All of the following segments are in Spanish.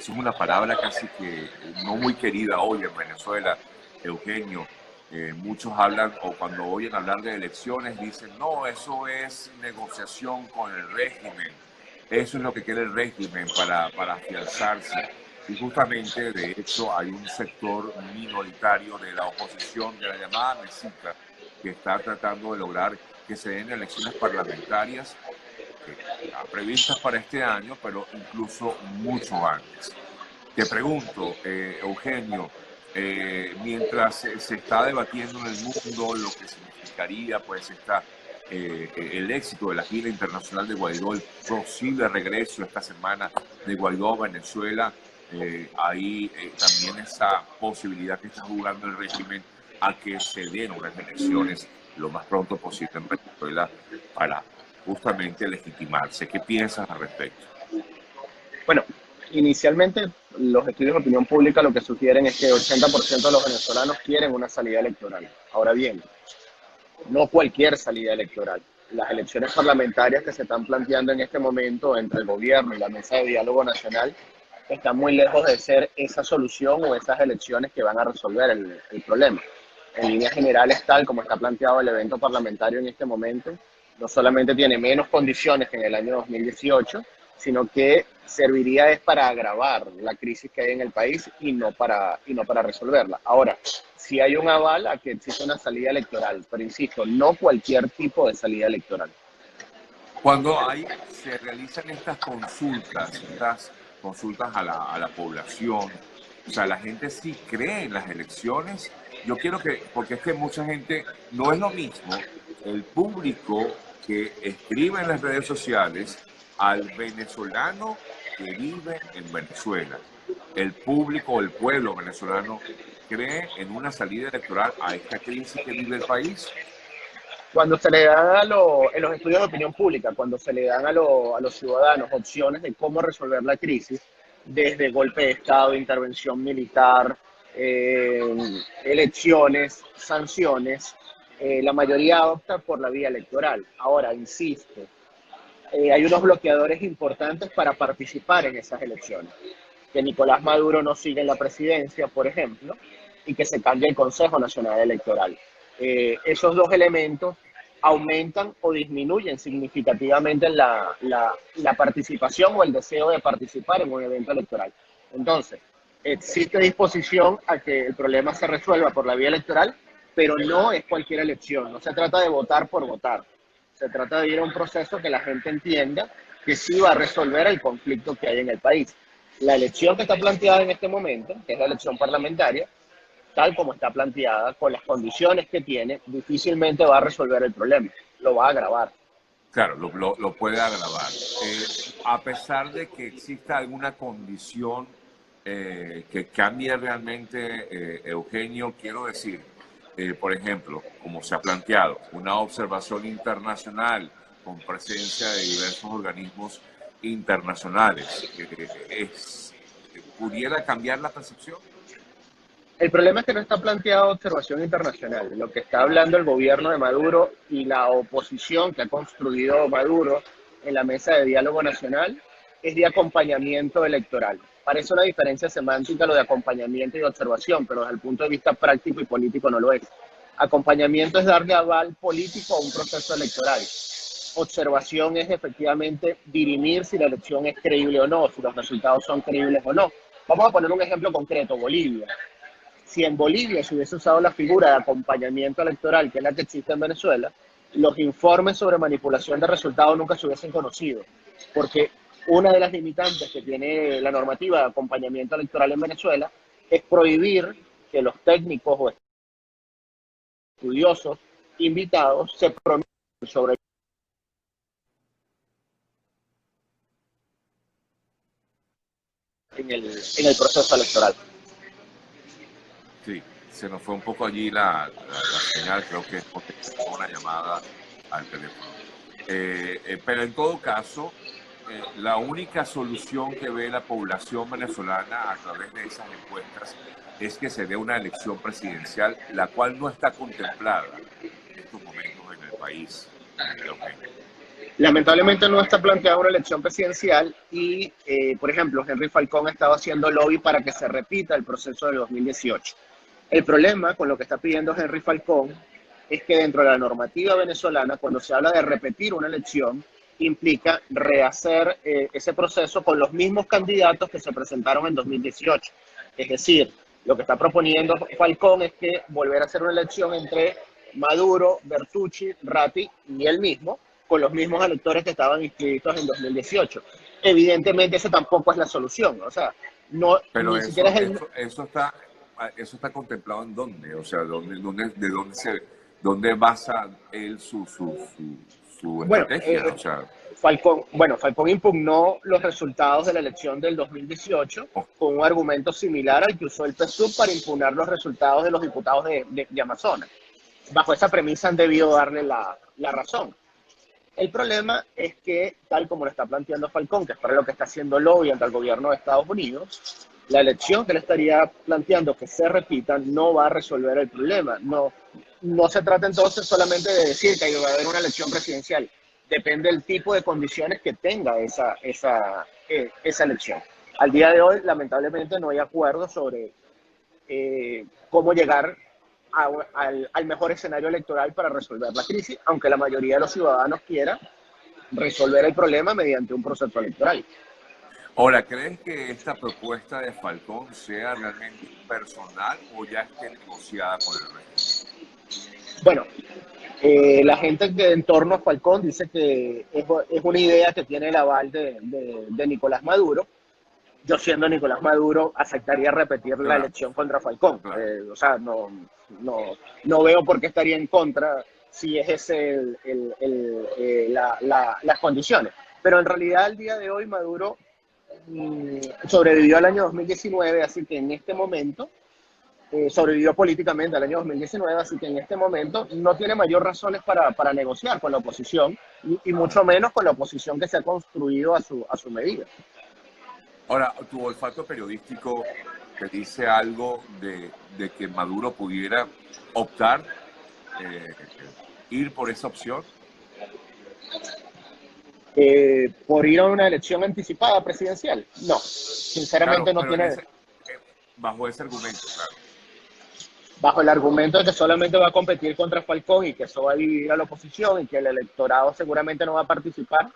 es una palabra casi que no muy querida hoy en Venezuela, Eugenio. Muchos hablan, o cuando oyen hablar de elecciones, dicen, no, eso es negociación con el régimen. Eso es lo que quiere el régimen para afianzarse. Y justamente, de hecho, hay un sector minoritario de la oposición, de la llamada mesita, que está tratando de lograr que se den elecciones parlamentarias previstas para este año, pero incluso mucho antes. Te pregunto, Eugenio, mientras se está debatiendo en el mundo lo que significaría pues el éxito de la gira internacional de Guaidó, el posible regreso esta semana de Guaidó a Venezuela, hay también esa posibilidad que está jugando el régimen a que se den unas elecciones lo más pronto posible en Venezuela para justamente legitimarse. ¿Qué piensas al respecto? Bueno, inicialmente los estudios de opinión pública lo que sugieren es que el 80% de los venezolanos quieren una salida electoral. Ahora bien, no cualquier salida electoral. Las elecciones parlamentarias que se están planteando en este momento entre el gobierno y la Mesa de Diálogo Nacional están muy lejos de ser esa solución o esas elecciones que van a resolver el problema. En líneas generales, tal como está planteado el evento parlamentario en este momento, no solamente tiene menos condiciones que en el año 2018, sino que serviría es para agravar la crisis que hay en el país y no para resolverla. Ahora, sí hay un aval a que existe una salida electoral, pero insisto, no cualquier tipo de salida electoral. Cuando se realizan estas consultas a la población, o sea, la gente sí cree en las elecciones. Yo quiero porque es que mucha gente, no es lo mismo el público que escribe en las redes sociales al venezolano que vive en Venezuela. El público o el pueblo venezolano cree en una salida electoral a esta crisis que vive el país. Cuando se le dan en los estudios de opinión pública, cuando se le dan a los ciudadanos opciones de cómo resolver la crisis, desde golpe de Estado, intervención militar, elecciones, sanciones, la mayoría opta por la vía electoral. Ahora, insisto, hay unos bloqueadores importantes para participar en esas elecciones. Que Nicolás Maduro no siga en la presidencia, por ejemplo, y que se cambie el Consejo Nacional Electoral. Esos dos elementos aumentan o disminuyen significativamente la participación o el deseo de participar en un evento electoral. Entonces, existe disposición a que el problema se resuelva por la vía electoral, pero no es cualquier elección. No se trata de votar por votar. Se trata de ir a un proceso que la gente entienda que sí va a resolver el conflicto que hay en el país. La elección que está planteada en este momento, que es la elección parlamentaria, tal como está planteada, con las condiciones que tiene, difícilmente va a resolver el problema, lo va a agravar. Claro, lo puede agravar. A pesar de que exista alguna condición que cambie realmente, Eugenio, quiero decir, por ejemplo, como se ha planteado, una observación internacional con presencia de diversos organismos internacionales, ¿pudiera cambiar la percepción? El problema es que no está planteada observación internacional. Lo que está hablando el gobierno de Maduro y la oposición que ha construido Maduro en la mesa de diálogo nacional es de acompañamiento electoral. Parece una diferencia semántica lo de acompañamiento y observación, pero desde el punto de vista práctico y político no lo es. Acompañamiento es darle aval político a un proceso electoral. Observación es efectivamente dirimir si la elección es creíble o no, si los resultados son creíbles o no. Vamos a poner un ejemplo concreto, Bolivia. Si en Bolivia se hubiese usado la figura de acompañamiento electoral, que es la que existe en Venezuela, los informes sobre manipulación de resultados nunca se hubiesen conocido, porque una de las limitantes que tiene la normativa de acompañamiento electoral en Venezuela es prohibir que los técnicos o estudiosos invitados se pronuncien sobre en el proceso electoral. Sí, se nos fue un poco allí la señal, creo que es porque tengo una llamada al teléfono. Pero en todo caso, la única solución que ve la población venezolana a través de esas encuestas es que se dé una elección presidencial, la cual no está contemplada en estos momentos en el país, Eugenio. Lamentablemente no está planteada una elección presidencial y, por ejemplo, Henry Falcón ha estado haciendo lobby para que se repita el proceso del 2018. El problema con lo que está pidiendo Henry Falcón es que dentro de la normativa venezolana, cuando se habla de repetir una elección, implica rehacer ese proceso con los mismos candidatos que se presentaron en 2018. Es decir, lo que está proponiendo Falcón es que volver a hacer una elección entre Maduro, Bertucci, Ratti y él mismo, con los mismos electores que estaban inscritos en 2018. Evidentemente, esa tampoco es la solución. O sea, no, Pero ni siquiera es el... eso está contemplado en dónde, o sea, dónde basa él su Bueno, estrategia, o sea, Falcón impugnó los resultados de la elección del 2018 oh, con un argumento similar al que usó el PSUV para impugnar los resultados de los diputados de Amazonas. Bajo esa premisa han debido darle la razón. El problema es que, tal como lo está planteando Falcón, que es para lo que está haciendo lobby ante el gobierno de Estados Unidos, la elección que le estaría planteando que se repita no va a resolver el problema. No se trata entonces solamente de decir que va a haber una elección presidencial. Depende del tipo de condiciones que tenga esa elección. Al día de hoy, lamentablemente, no hay acuerdo sobre cómo llegar al mejor escenario electoral para resolver la crisis, aunque la mayoría de los ciudadanos quiera resolver el problema mediante un proceso electoral. ahora, ¿crees que esta propuesta de Falcón sea realmente personal o ya esté negociada con el régimen? Bueno, la gente que en torno a Falcón dice que es una idea que tiene el aval de Nicolás Maduro. Yo siendo Nicolás Maduro aceptaría repetir la Claro, elección contra Falcón. claro. O sea, no veo por qué estaría en contra si es ese las condiciones. Pero en realidad al día de hoy Maduro sobrevivió al año 2019, así que en este momento sobrevivió políticamente al año 2019, así que en este momento no tiene mayor razones para negociar con la oposición y mucho menos con la oposición que se ha construido a su medida. Ahora, tu olfato periodístico te dice algo de que Maduro pudiera optar, eh, ir por esa opción. Por ir a una elección anticipada presidencial. No, Claro, sinceramente no pero tiene, bajo ese argumento, claro. bajo el argumento de que solamente va a competir contra Falcón y que eso va a dividir a la oposición y que el electorado seguramente no va a participar,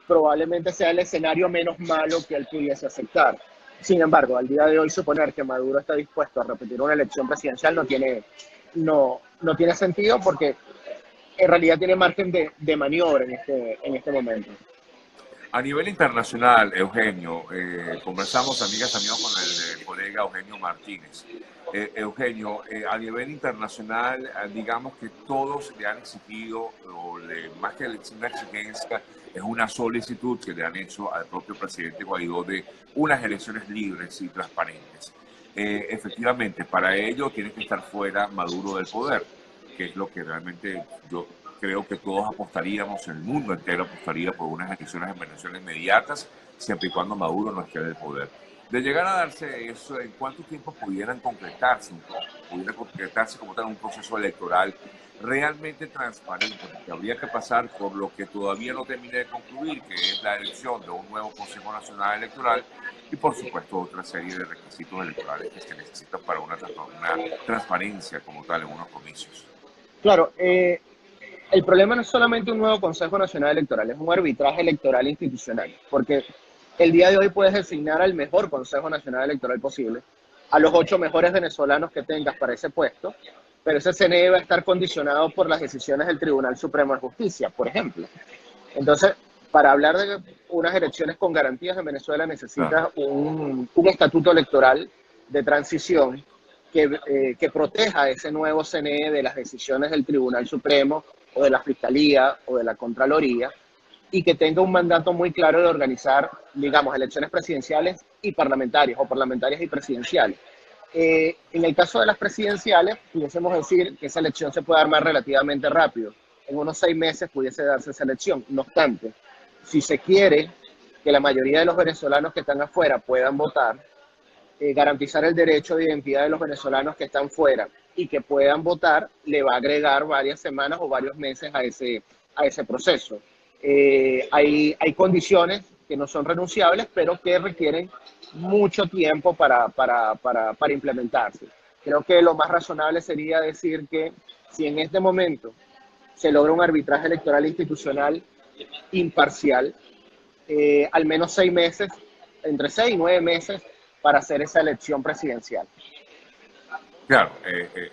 probablemente sea el escenario menos malo que él pudiese aceptar. Sin embargo, al día de hoy suponer que Maduro está dispuesto a repetir una elección presidencial no tiene sentido porque en realidad tiene margen de maniobra en este momento. A nivel internacional, Eugenio, conversamos, amigas, amigos, con el colega Eugenio Martínez. Eugenio, a nivel internacional, digamos que todos le han exigido, más que una exigencia, es una solicitud que le han hecho al propio presidente Guaidó de unas elecciones libres y transparentes. Efectivamente, para ello tiene que estar fuera Maduro del poder, que es lo que realmente yo creo que todos apostaríamos, el mundo entero apostaría por unas elecciones en Venezuela inmediatas, siempre y cuando Maduro no esté en el poder. De llegar a darse eso, ¿en cuánto tiempo pudiera concretarse como tal un proceso electoral realmente transparente? Porque habría que pasar por lo que todavía no termina de concluir, que es la elección de un nuevo Consejo Nacional Electoral y, por supuesto, otra serie de requisitos electorales que se necesitan para una transparencia como tal en unos comicios. Claro, el problema no es solamente un nuevo Consejo Nacional Electoral, es un arbitraje electoral institucional, porque el día de hoy puedes designar al mejor Consejo Nacional Electoral posible, a los 8 mejores venezolanos que tengas para ese puesto, pero ese CNE va a estar condicionado por las decisiones del Tribunal Supremo de Justicia, por ejemplo. Entonces, para hablar de unas elecciones con garantías en Venezuela necesitas Claro. un estatuto electoral de transición que proteja ese nuevo CNE de las decisiones del Tribunal Supremo o de la Fiscalía o de la Contraloría y que tenga un mandato muy claro de organizar, digamos, elecciones presidenciales y parlamentarias o parlamentarias y presidenciales. En el caso de las presidenciales, pudiésemos decir que esa elección se puede armar relativamente rápido. En unos 6 meses pudiese darse esa elección. No obstante, si se quiere que la mayoría de los venezolanos que están afuera puedan votar, garantizar el derecho de identidad de los venezolanos que están fuera y que puedan votar, le va a agregar varias semanas o varios meses a ese proceso. Hay condiciones que no son renunciables, pero que requieren mucho tiempo para implementarse. Creo que lo más razonable sería decir que si en este momento se logra un arbitraje electoral institucional imparcial, al menos 6 meses, entre 6 y 9 meses, para hacer esa elección presidencial. Claro,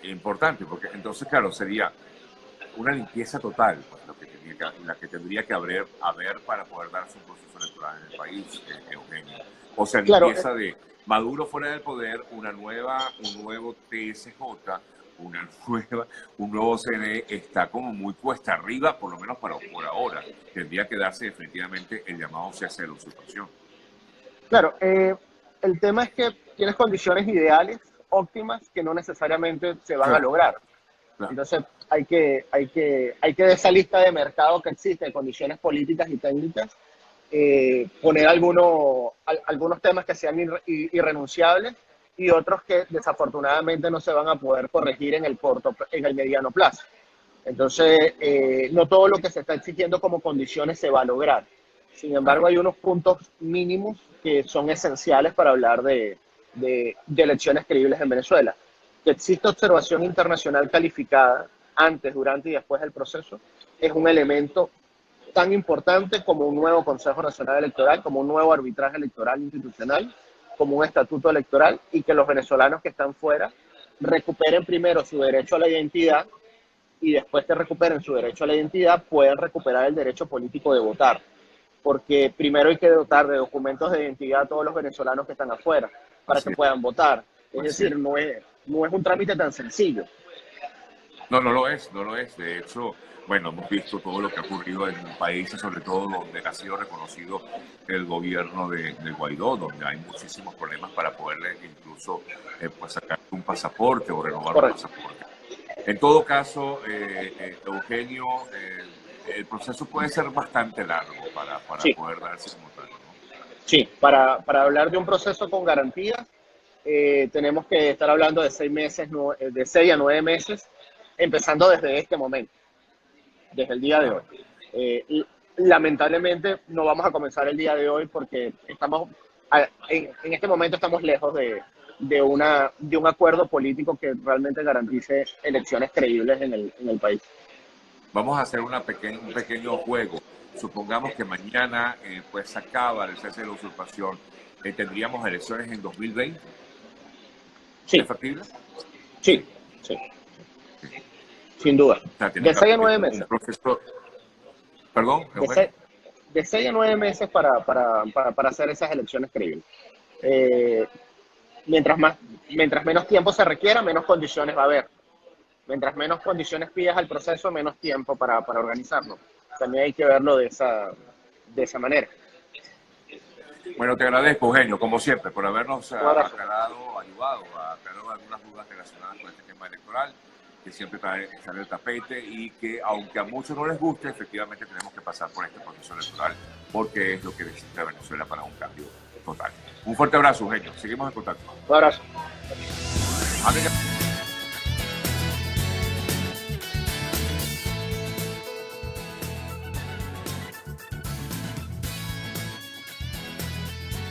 importante, porque entonces, claro, sería una limpieza total, pues, la que tendría que haber para poder darse un proceso electoral en el país, Eugenio. O sea, Claro, limpieza de Maduro fuera del poder, un nuevo TSJ, un nuevo CNE, está como muy cuesta arriba, por lo menos por ahora. Tendría que darse definitivamente el llamado cese de la usurpación. claro, el tema es que tienes condiciones ideales, óptimas, que no necesariamente se van a Claro, lograr. claro. Entonces, hay que de esa lista de mercado que existe, de condiciones políticas y técnicas, poner algunos temas que sean irrenunciables y otros que desafortunadamente no se van a poder corregir en el mediano plazo. Entonces, no todo lo que se está exigiendo como condiciones se va a lograr. Sin embargo, hay unos puntos mínimos que son esenciales para hablar de elecciones creíbles en Venezuela. Que exista observación internacional calificada antes, durante y después del proceso es un elemento tan importante como un nuevo Consejo Nacional Electoral, como un nuevo arbitraje electoral institucional, como un estatuto electoral, y que los venezolanos que están fuera recuperen primero su derecho a la identidad y después que recuperen su derecho a la identidad pueden recuperar el derecho político de votar. Porque primero hay que dotar de documentos de identidad a todos los venezolanos que están afuera para que Así es. puedan votar. Es Así es. decir, no es un trámite tan sencillo. No, no lo es, no lo es. De hecho, bueno, hemos visto todo lo que ha ocurrido en países, sobre todo donde ha sido reconocido el gobierno de Guaidó, donde hay muchísimos problemas para poderle incluso pues sacar un pasaporte o renovar un Correcto. pasaporte. En todo caso, Eugenio, el proceso puede ser bastante largo para Sí, poder darse como tal, ¿no? sí. Para hablar de un proceso con garantías, tenemos que estar hablando de 6 meses, de 6 a 9 meses, empezando desde este momento, desde el día de hoy. Claro. Lamentablemente no vamos a comenzar el día de hoy porque en este momento estamos lejos de un acuerdo político que realmente garantice elecciones creíbles en el país. Vamos a hacer un pequeño juego. Supongamos que mañana pues se acaba el cese de la usurpación. ¿Tendríamos elecciones en 2020? ¿Es Sí, factible? Sí. sí, sí, sin duda. O sea, tiene De que 6 a haber 9 un meses. proceso. Perdón, De Eugenio. 6, de 6 a 9 meses para hacer esas elecciones creíbles. Eh, mientras menos tiempo se requiera, menos condiciones va a haber. Mientras menos condiciones pidas al proceso, menos tiempo para organizarlo. También hay que verlo de esa manera. Bueno, te agradezco, Eugenio, como siempre, por habernos Un abrazo. ayudado a aclarar algunas dudas relacionadas con este tema electoral, que siempre sale el tapete y que, aunque a muchos no les guste, efectivamente tenemos que pasar por este proceso electoral porque es lo que necesita Venezuela para un cambio total. Un fuerte abrazo, Eugenio. Seguimos en contacto. Un abrazo. Amiga.